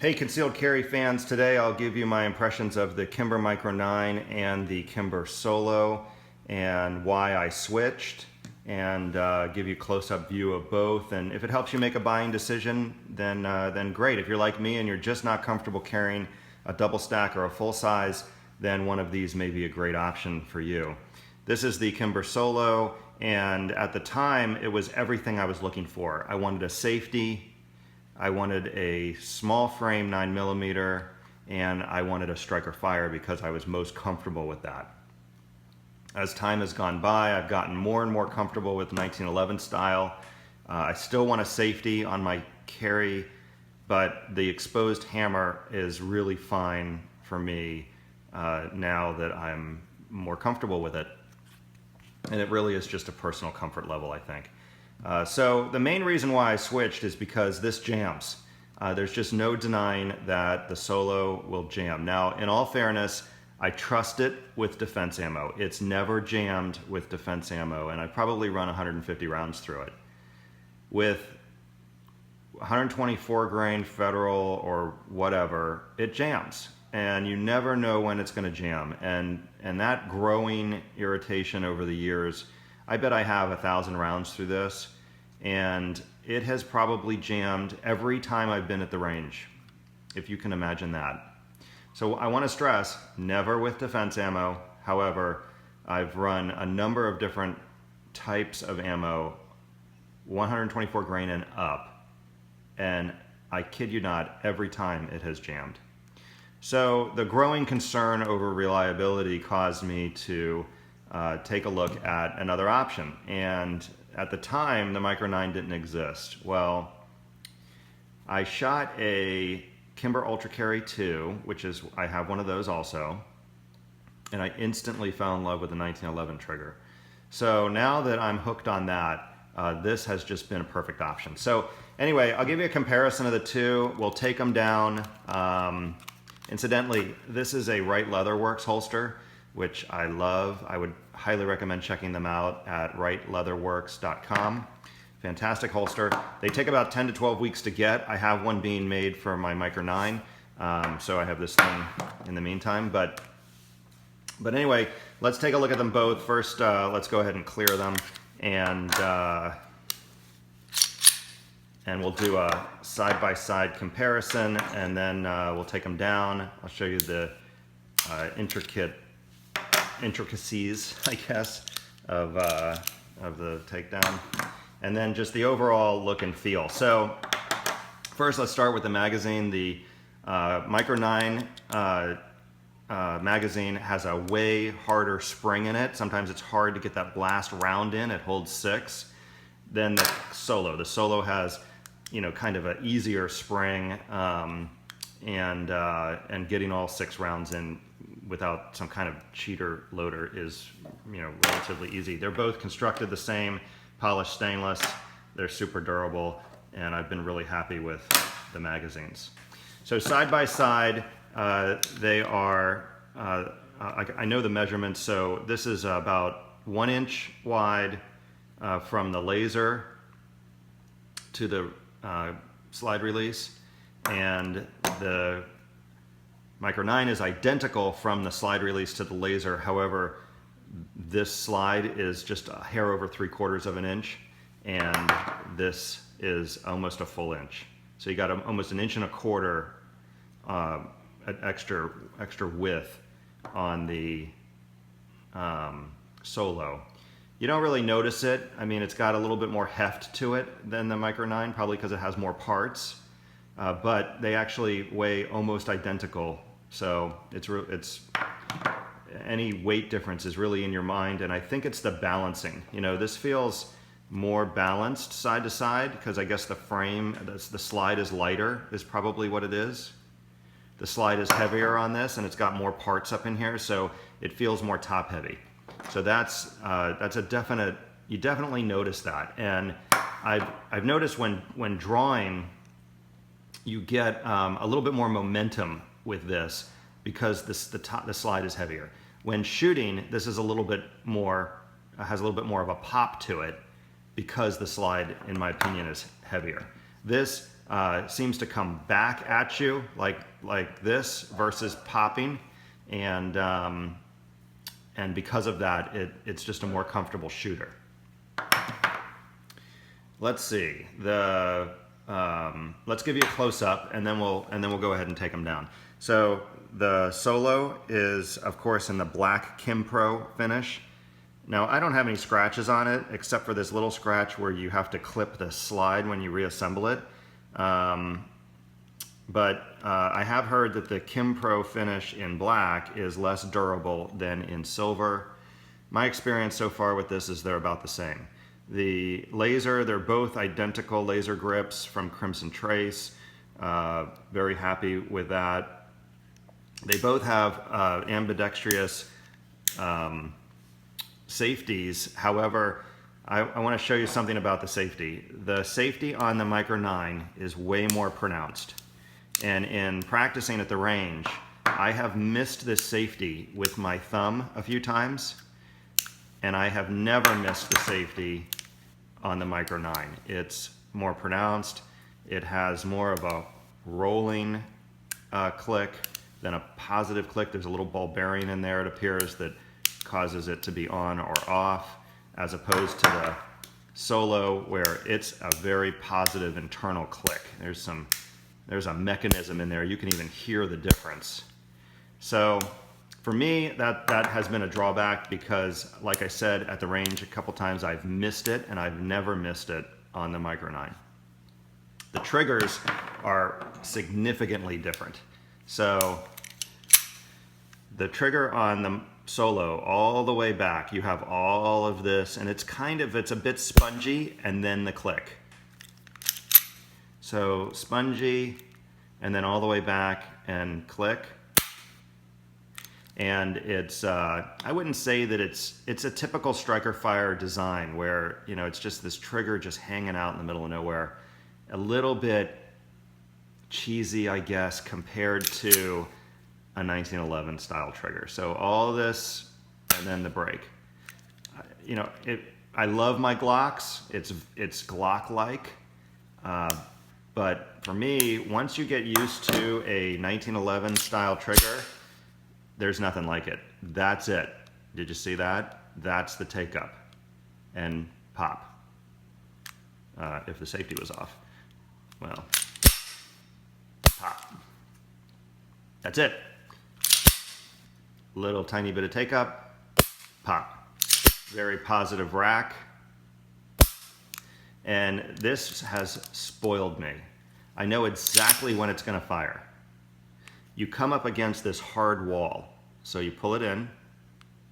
Hey concealed carry fans, today I'll give you my impressions of the Kimber Micro 9 and the Kimber Solo and why I switched, and give you a close-up view of both. And if it helps you make a buying decision, then great. If you're like me and you're just not comfortable carrying a double stack or a full size, then one of these may be a great option for you. This is the Kimber Solo, and at the time it was everything I was looking for. I wanted a safety, I wanted a small frame 9mm, and I wanted a striker fire because I was most comfortable with that. As time has gone by, I've gotten more and more comfortable with 1911 style. I still want a safety on my carry, but the exposed hammer is really fine for me now that I'm more comfortable with it. And it really is just a personal comfort level, I think. So the main reason why I switched is because this jams. There's just no denying that the Solo will jam. Now, in all fairness, I trust it with defense ammo. It's never jammed with defense ammo, and I probably run 150 rounds through it. With 124 grain federal or whatever, it jams. And you never know when it's going to jam. And that growing irritation over the years, I bet I have 1,000 rounds through this, and it has probably jammed every time I've been at the range, if you can imagine that. So I want to stress, never with defense ammo. However, I've run a number of different types of ammo, 124 grain and up, and I kid you not, every time it has jammed. So the growing concern over reliability caused me to take a look at another option. And at the time, the Micro 9 didn't exist. Well, I shot a Kimber Ultra Carry 2, which is, I have one of those also, and I instantly fell in love with the 1911 trigger. So now that I'm hooked on that, this has just been a perfect option. So anyway, I'll give you a comparison of the two. We'll take them down. Incidentally, this is a Right Leatherworks holster, which I love. I would highly recommend checking them out at rightleatherworks.com. Fantastic holster. They take about 10 to 12 weeks to get. I have one being made for my Micro 9, so I have this thing in the meantime. But anyway, let's take a look at them both. First, let's go ahead and clear them, and we'll do a side-by-side comparison, and then we'll take them down. I'll show you the intricacies, I guess, of the Takedown, and then just the overall look and feel. So first, let's start with the magazine. The Micro 9 magazine has a way harder spring in it. Sometimes it's hard to get that blast round in. It holds 6. Then the Solo. The Solo has, you know, kind of an easier spring, and getting all 6 rounds in without some kind of cheater loader is, you know, relatively easy. They're both constructed the same, polished stainless. They're super durable, and I've been really happy with the magazines. So side by side, they are, I know the measurements, so this is about 1 inch wide from the laser to the slide release, and the Micro 9 is identical from the slide release to the laser. However, this slide is just a hair over 3/4 of an inch, and this is almost a full inch. So you got almost 1.25 inches extra width on the Solo. You don't really notice it. I mean, it's got a little bit more heft to it than the Micro 9, probably because it has more parts, but they actually weigh almost identical. So it's any weight difference is really in your mind, and I think it's the balancing. You know, this feels more balanced side to side because I guess the frame, the slide is lighter, is probably what it is. The slide is heavier on this, and it's got more parts up in here, so it feels more top heavy. So that's a definite, you definitely notice that. And I've noticed when drawing, you get a little bit more momentum with this because the slide is heavier. When shooting, this is a little bit more, has a little bit more of a pop to it because the slide, in my opinion, is heavier. This seems to come back at you like this versus popping, and because of that, it's just a more comfortable shooter. Let's see let's give you a close up, and then we'll go ahead and take them down. So the Solo is, of course, in the black Kimpro finish. Now, I don't have any scratches on it, except for this little scratch where you have to clip the slide when you reassemble it. But I have heard that the Kimpro finish in black is less durable than in silver. My experience so far with this is they're about the same. The laser, they're both identical laser grips from Crimson Trace. Very happy with that. They both have ambidextrous safeties. However, I want to show you something about the safety. The safety on the Micro 9 is way more pronounced. And in practicing at the range, I have missed this safety with my thumb a few times, and I have never missed the safety on the Micro 9. It's more pronounced. It has more of a rolling click than a positive click. There's a little ball bearing in there, it appears, that causes it to be on or off, as opposed to the Solo, where it's a very positive internal click. There's a mechanism in there. You can even hear the difference. So for me, that has been a drawback because, like I said, at the range a couple times I've missed it, and I've never missed it on the Micro 9. The triggers are significantly different. So the trigger on the Solo, all the way back, you have all of this, and it's a bit spongy, and then the click. So spongy, and then all the way back and click. And it's, I wouldn't say that it's a typical striker fire design where, you know, it's just this trigger just hanging out in the middle of nowhere. A little bit cheesy, I guess, compared to a 1911 style trigger. So all this, and then the break. You know, I love my Glocks. It's Glock-like. But for me, once you get used to a 1911 style trigger, there's nothing like it. That's it. Did you see that? That's the take up and pop. If the safety was off, well, pop. That's it. Little tiny bit of take up, pop. Very positive rack. And this has spoiled me. I know exactly when it's going to fire. You come up against this hard wall. So you pull it in,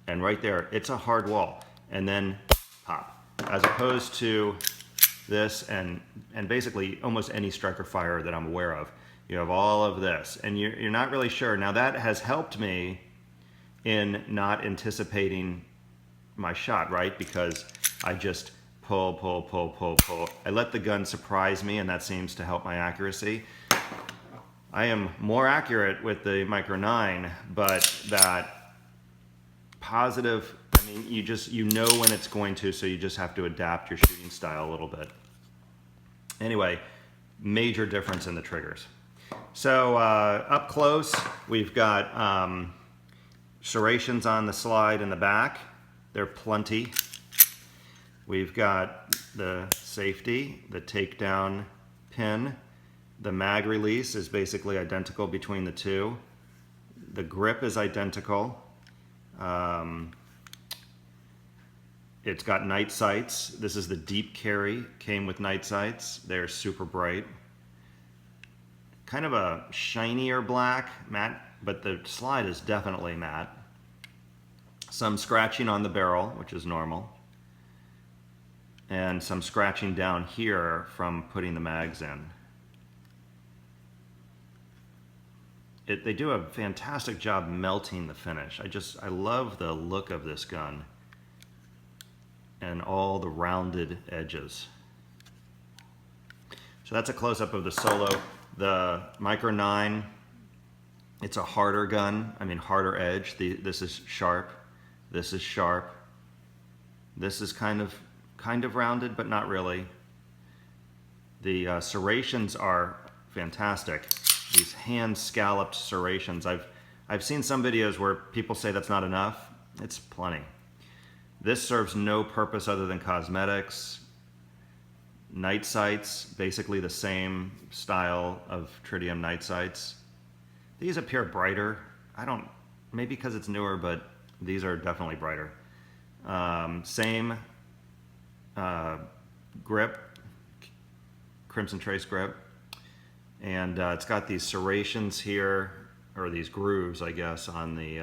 and right there, it's a hard wall. And then pop. As opposed to this and basically almost any striker fire that I'm aware of. You have all of this, and you're not really sure. Now that has helped me in not anticipating my shot, right? Because I just pull, pull, pull, pull, pull. I let the gun surprise me, and that seems to help my accuracy. I am more accurate with the Micro 9, but that positive, I mean, you know when it's going to, so you just have to adapt your shooting style a little bit. Anyway, major difference in the triggers. So up close, we've got serrations on the slide in the back. They're plenty. We've got the safety, the takedown pin. The mag release is basically identical between the two. The grip is identical. It's got night sights. This is the deep carry, came with night sights. They're super bright. Kind of a shinier black, matte, but the slide is definitely matte. Some scratching on the barrel, which is normal. And some scratching down here from putting the mags in. They do a fantastic job melting the finish. I love the look of this gun and all the rounded edges. So that's a close-up of the Solo. The Micro 9, it's a harder gun, I mean harder edge. This is sharp, this is sharp. This is kind of rounded, but not really. The serrations are fantastic. These hand scalloped serrations. I've seen some videos where people say that's not enough. It's plenty. This serves no purpose other than cosmetics. Night sights, basically the same style of tritium night sights. These appear brighter. Maybe because it's newer, but these are definitely brighter. Same grip, Crimson Trace grip. And it's got these serrations here, or these grooves, I guess, on the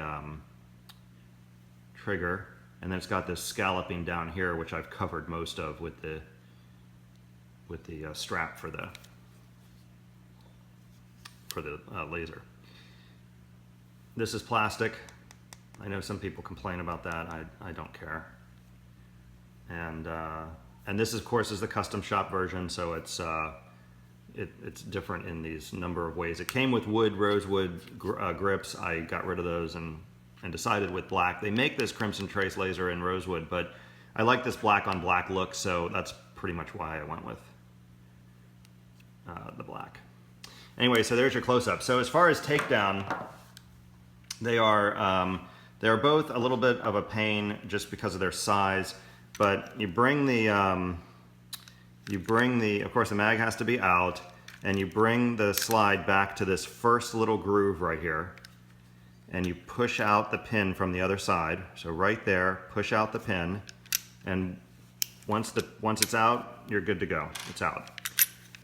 trigger. And then it's got this scalloping down here, which I've covered most of with the strap for the laser. This is plastic. I know some people complain about that. I don't care. And this, of course, is the custom shop version, so it's different in these number of ways. It came with rosewood grips. I got rid of those and decided with black. They make this Crimson Trace laser in rosewood, but I like this black on black look, so that's pretty much why I went with the black. Anyway, so there's your close-up. So as far as takedown, they are both a little bit of a pain just because of their size, but you bring the, of course the mag has to be out, and you bring the slide back to this first little groove right here, and you push out the pin from the other side. So right there, push out the pin, and once it's out, you're good to go. It's out.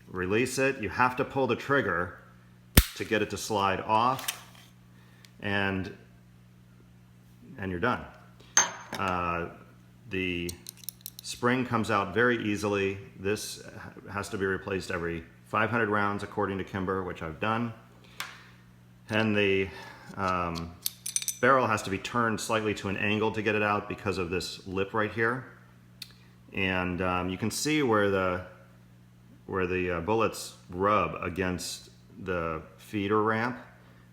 Release it. You have to pull the trigger to get it to slide off, and you're done. The spring comes out very easily. This has to be replaced every 500 rounds according to Kimber, which I've done. And the barrel has to be turned slightly to an angle to get it out because of this lip right here. And you can see where the bullets rub against the feeder ramp.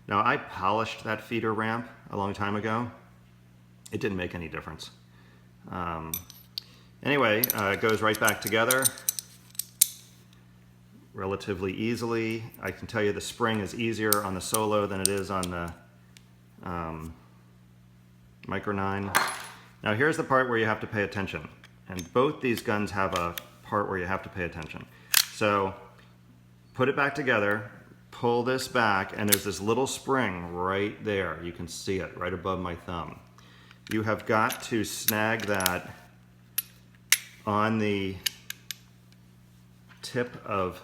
Now, I polished that feeder ramp a long time ago. It didn't make any difference. Anyway, it goes right back together relatively easily. I can tell you the spring is easier on the Solo than it is on the Micro 9. Now here's the part where you have to pay attention. And both these guns have a part where you have to pay attention. So put it back together, pull this back, and there's this little spring right there. You can see it right above my thumb. You have got to snag that on the tip of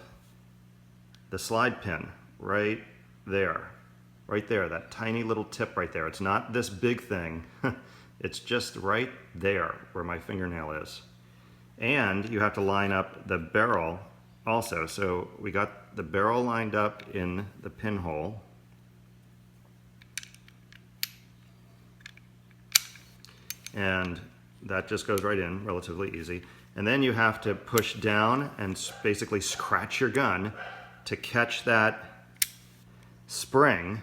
the slide pin right there. Right there, that tiny little tip right there. It's not this big thing. It's just right there where my fingernail is. And you have to line up the barrel also. So we got the barrel lined up in the pinhole. And that just goes right in, relatively easy. And then you have to push down and basically scratch your gun to catch that spring,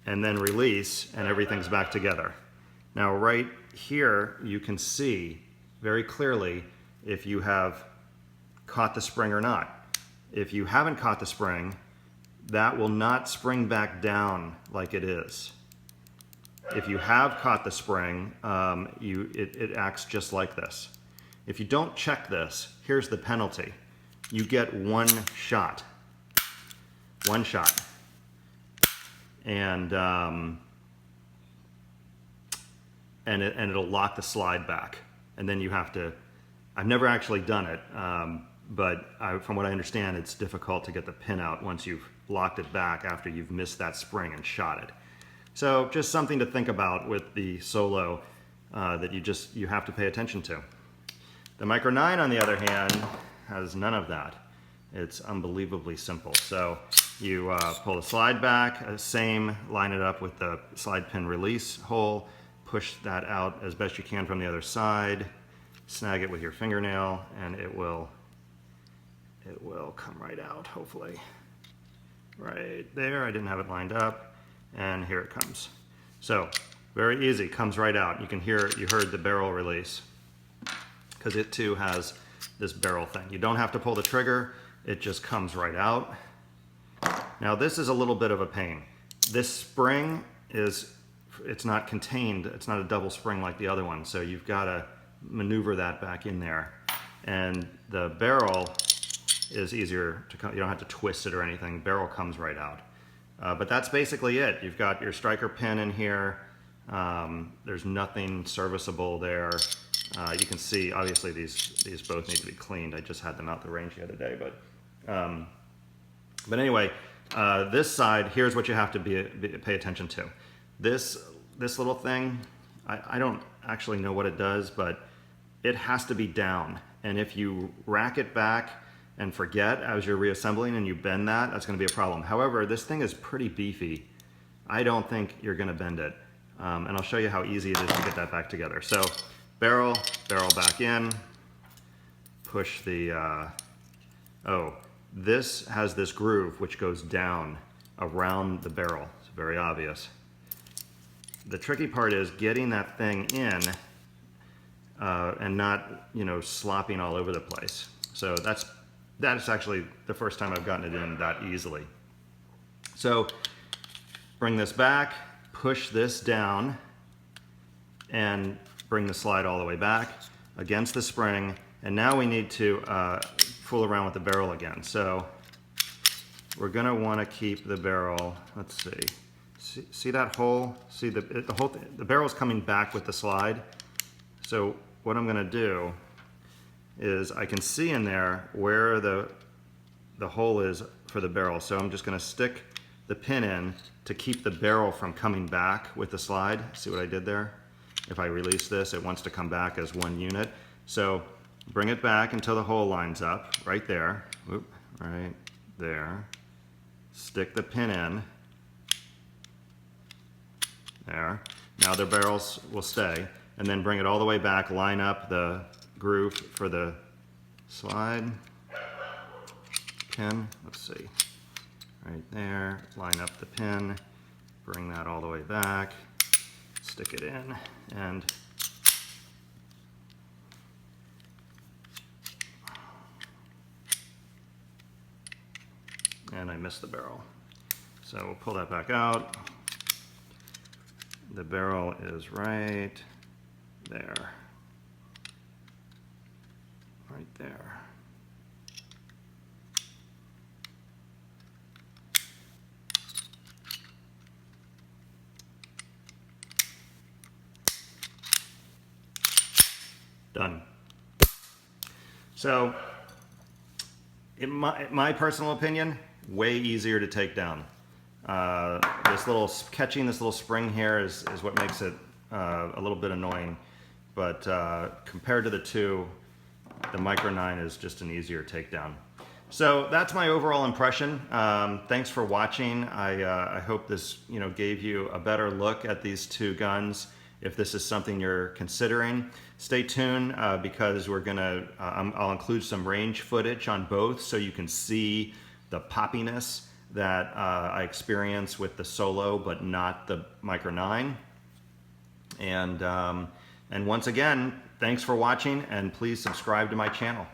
and then release, and everything's back together. Now right here you can see very clearly if you have caught the spring or not. If you haven't caught the spring, that will not spring back down like it is. If you have caught the spring, it acts just like this. If you don't check this, here's the penalty. You get one shot. One shot. And it'll lock the slide back. And then you have to, I've never actually done it, but from what I understand, it's difficult to get the pin out once you've locked it back after you've missed that spring and shot it. So just something to think about with the Solo that you have to pay attention to. The Micro 9, on the other hand, has none of that. It's unbelievably simple. So you pull the slide back, same, line it up with the slide pin release hole, push that out as best you can from the other side, snag it with your fingernail, and it will come right out, hopefully. Right there, I didn't have it lined up, and here it comes. So, very easy, comes right out. You heard the barrel release, because it too has this barrel thing. You don't have to pull the trigger, it just comes right out. Now this is a little bit of a pain. This spring it's not contained, it's not a double spring like the other one, so you've got to maneuver that back in there. And the barrel is easier to, you don't have to twist it or anything, barrel comes right out. But that's basically it. You've got your striker pin in here, there's nothing serviceable there. You can see, obviously these both need to be cleaned. I just had them out the range the other day, but anyway, this side, here's what you have to pay attention to. This little thing, I don't actually know what it does, but it has to be down. And if you rack it back and forget as you're reassembling and you bend that, that's gonna be a problem. However, this thing is pretty beefy. I don't think you're gonna bend it. And I'll show you how easy it is to get that back together. So barrel back in, push the, this has this groove which goes down around the barrel. It's very obvious. The tricky part is getting that thing in and not, slopping all over the place. So that's actually the first time I've gotten it in that easily. So bring this back, push this down, and bring the slide all the way back against the spring. And now we need to fool around with the barrel again. So we're gonna wanna keep the barrel, let's see. See that hole? See the barrel's coming back with the slide. So what I'm gonna do is I can see in there where the hole is for the barrel. So I'm just gonna stick the pin in to keep the barrel from coming back with the slide. See what I did there? If I release this, it wants to come back as one unit. So bring it back until the hole lines up, right there. Whoop, right there. Stick the pin in. There. Now the barrels will stay. And then bring it all the way back, line up the groove for the slide. Pin, let's see. Right there, line up the pin, bring that all the way back, stick it in, and I missed the barrel. So we'll pull that back out. The barrel is right there. Right there. Done. So, in my personal opinion, way easier to take down. Catching this little spring here is what makes it a little bit annoying, but compared to the two, the Micro 9 is just an easier takedown. So that's my overall impression. Thanks for watching. I hope this gave you a better look at these two guns. If this is something you're considering, stay tuned because we're gonna, I'll include some range footage on both so you can see the poppiness that I experience with the Solo, but not the Micro 9. And once again, thanks for watching, and please subscribe to my channel.